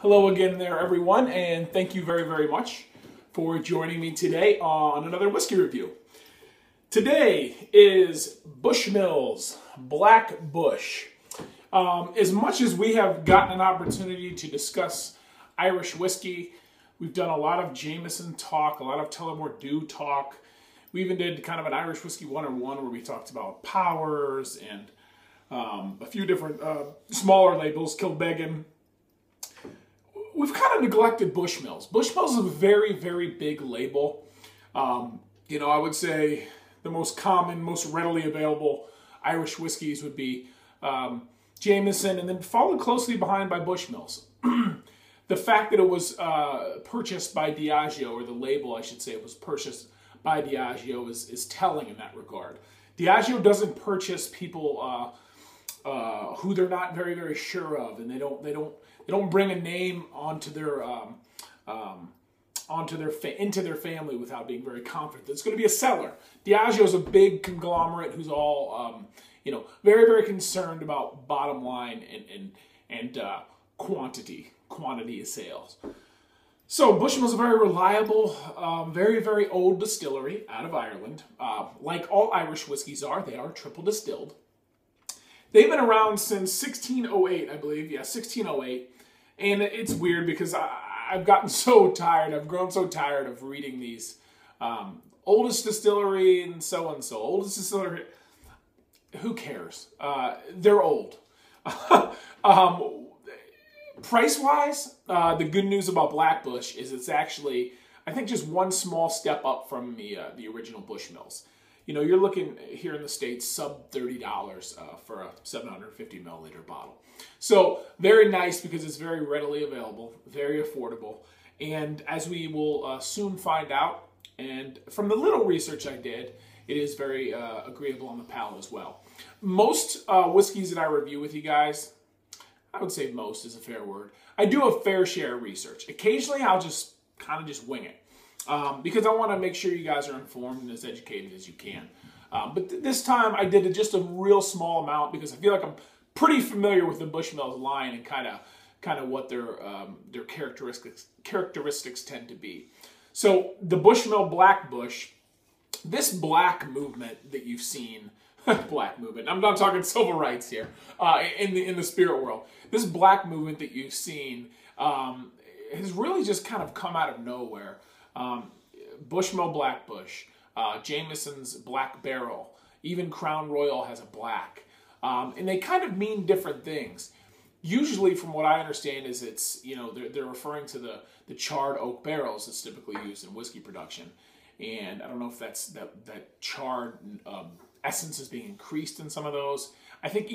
Hello again there, everyone, and thank you very, very much for joining me today on another whiskey review. Today is Bushmills Black Bush. As much as we have gotten an opportunity to discuss Irish whiskey, we've done a lot of Jameson talk, a lot of Tullamore Dew talk. We even did kind of an Irish Whiskey 101 where we talked about Powers and a few different smaller labels, Kilbeggan. We've kind of neglected Bushmills. Bushmills is a very, very big label. I would say the most common, most readily available Irish whiskeys would be Jameson, and then followed closely behind by Bushmills. The fact that it was purchased by Diageo, or the label, I should say, it was purchased by Diageo is telling in that regard. Diageo doesn't purchase people who they're not very, very sure of, and they don't bring a name onto their into their family without being very confident that it's going to be a seller. Diageo is a big conglomerate who's all very, very concerned about bottom line and quantity of sales. So Bushmills is a very reliable, very, very old distillery out of Ireland. Like all Irish whiskeys are, they are triple distilled. They've been around since 1608, I believe. Yeah, 1608. And it's weird because I've gotten so tired. I've grown so tired of reading these oldest distillery and so and so. Oldest distillery. Who cares? They're old. Price-wise, the good news about Black Bush is it's actually, I think, just one small step up from the original Bushmills. You're looking here in the States sub $30 for a 750 milliliter bottle. So very nice because it's very readily available, very affordable, and as we will soon find out, and from the little research I did, it is very agreeable on the palate as well. Most whiskeys that I review with you guys, I would say most is a fair word. I do a fair share of research. Occasionally I'll just kind of wing it. Because I want to make sure you guys are informed and as educated as you can. But this time I did just a real small amount because I feel like I'm pretty familiar with the Bushmills line and kind of what their characteristics tend to be. So the Bushmill Black Bush, this black movement that you've seen, black movement. I'm not talking civil rights here in the spirit world. This black movement that you've seen has really just kind of come out of nowhere. Bushmill Black Bush, Jameson's Black Barrel, even Crown Royal has a black. And they kind of mean different things. Usually, from what I understand, is it's, they're referring to the charred oak barrels that's typically used in whiskey production. And I don't know if that's that charred essence is being increased in some of those. I think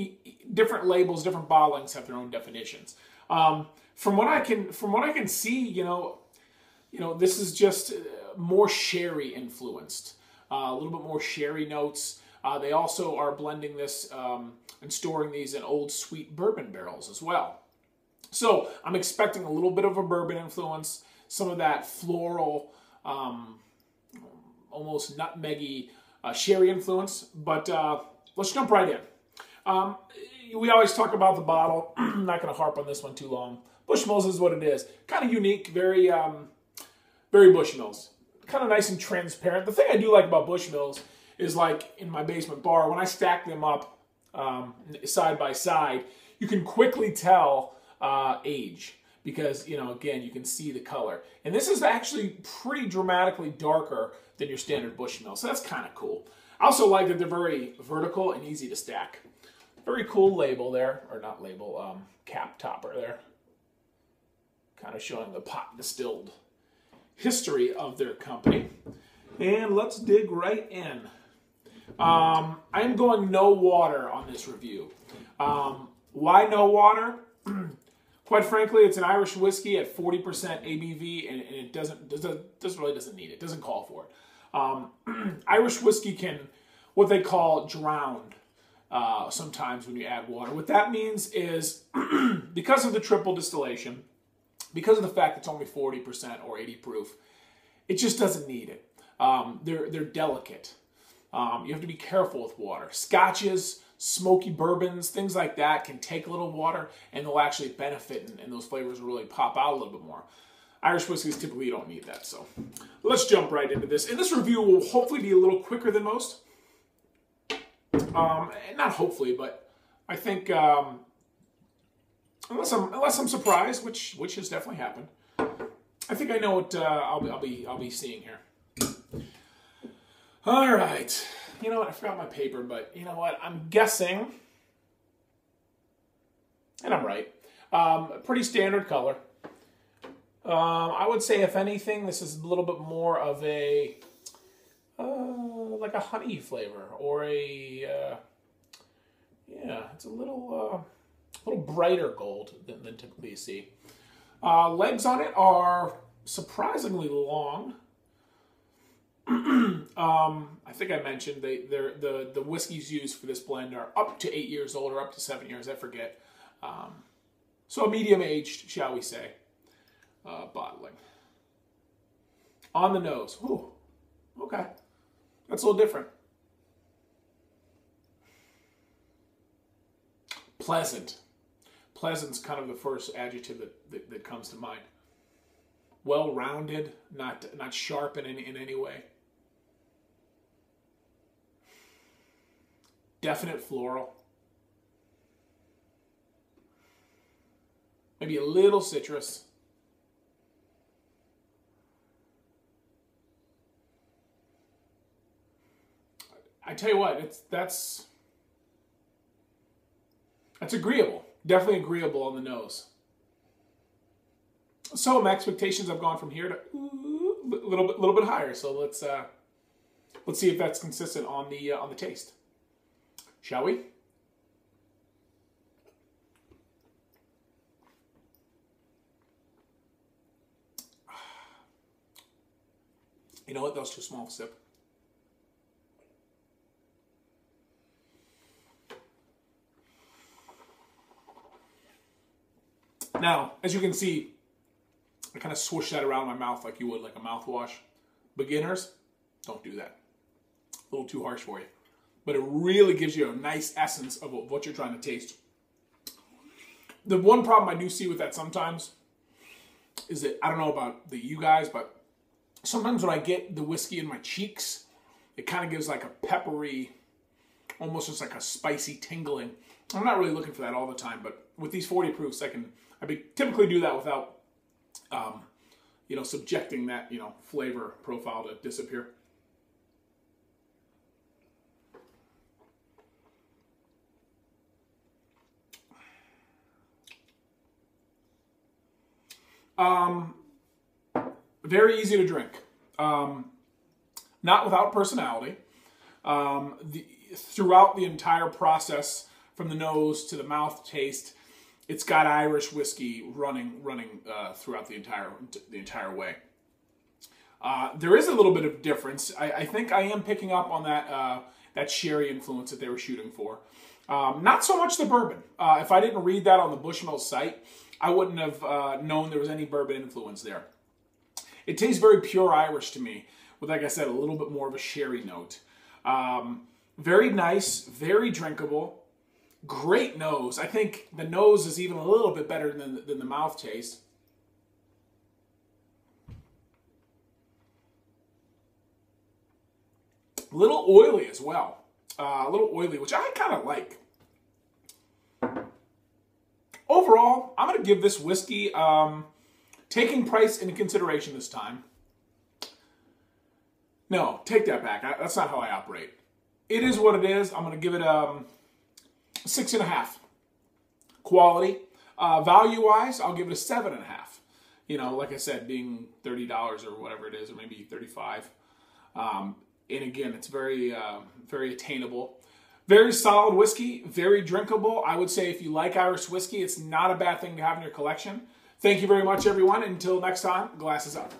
different labels, different bottlings have their own definitions. From what I can see, this is just more sherry influenced, a little bit more sherry notes. They also are blending this and storing these in old sweet bourbon barrels as well. So I'm expecting a little bit of a bourbon influence, some of that floral, almost nutmeggy sherry influence. But let's jump right in. We always talk about the bottle. I'm not going to harp on this one too long. Bushmills is what it is. Kind of unique, very Bushmills. Kind of nice and transparent. The thing I do like about Bushmills is, like in my basement bar, when I stack them up side by side, you can quickly tell age because, again, you can see the color. And this is actually pretty dramatically darker than your standard Bushmill, so that's kind of cool. I also like that they're very vertical and easy to stack. Very cool label there, or not label, cap topper there. Kind of showing the pot distilled history of their company. And let's dig right in. I'm going no water on this review. Why no water? Quite frankly, it's an Irish whiskey at 40% ABV, and it really doesn't need it. Doesn't call for it. Irish whiskey can, what they call, drown sometimes when you add water. What that means is because of the triple distillation, because of the fact it's only 40% or 80 proof, it just doesn't need it. They're delicate. You have to be careful with water. Scotches, smoky bourbons, things like that can take a little water and they'll actually benefit and those flavors will really pop out a little bit more. Irish whiskeys typically don't need that. So let's jump right into this. And this review will hopefully be a little quicker than most. Not hopefully, but I think unless I'm surprised, which has definitely happened, I think I know what I'll be seeing here. All right. You know what? I forgot my paper, but you know what? I'm guessing, and I'm right. Pretty standard color. I would say, if anything, this is a little bit more of a like a honey flavor, or a yeah, it's a little brighter gold than typically you see. Legs on it are surprisingly long. I think I mentioned the whiskeys used for this blend are up to 8 years old or up to 7 years, I forget. So a medium aged, shall we say, bottling. On the nose, ooh, okay, that's a little different. Pleasant. Pleasant's kind of the first adjective that comes to mind. Well-rounded, not sharp in any way. Definite floral. Maybe a little citrus. I tell you what, that's agreeable. Definitely agreeable on the nose. So my expectations have gone from here to a little bit higher. So let's see if that's consistent on the taste. Shall we? You know what? That was too small of a sip. Now, as you can see, I kind of swoosh that around my mouth like you would like a mouthwash. Beginners, don't do that. A little too harsh for you. But it really gives you a nice essence of what you're trying to taste. The one problem I do see with that sometimes is that, I don't know about you guys, but sometimes when I get the whiskey in my cheeks, it kind of gives like a peppery, almost just like a spicy tingling. I'm not really looking for that all the time, but with these 40 proofs, I typically do that without, subjecting that, flavor profile to disappear. Very easy to drink. Not without personality. Throughout the entire process, from the nose to the mouth taste, it's got Irish whiskey running throughout the entire way. There is a little bit of difference. I think I am picking up on that sherry influence that they were shooting for. Not so much the bourbon. If I didn't read that on the Bushmills site, I wouldn't have known there was any bourbon influence there. It tastes very pure Irish to me, with, like I said, a little bit more of a sherry note. Very nice, very drinkable, great nose. I think the nose is even a little bit better than the mouth taste. A little oily as well. A little oily, which I kind of like. Overall, I'm going to give this whiskey, taking price into consideration this time. No, take that back. That's not how I operate. It is what it is. I'm going to give it 6.5. Quality. Value-wise, I'll give it a 7.5. You know, like I said, being $30 or whatever it is, or maybe $35. And again, it's very, very attainable. Very solid whiskey, very drinkable. I would say if you like Irish whiskey, it's not a bad thing to have in your collection. Thank you very much, everyone. Until next time, glasses up.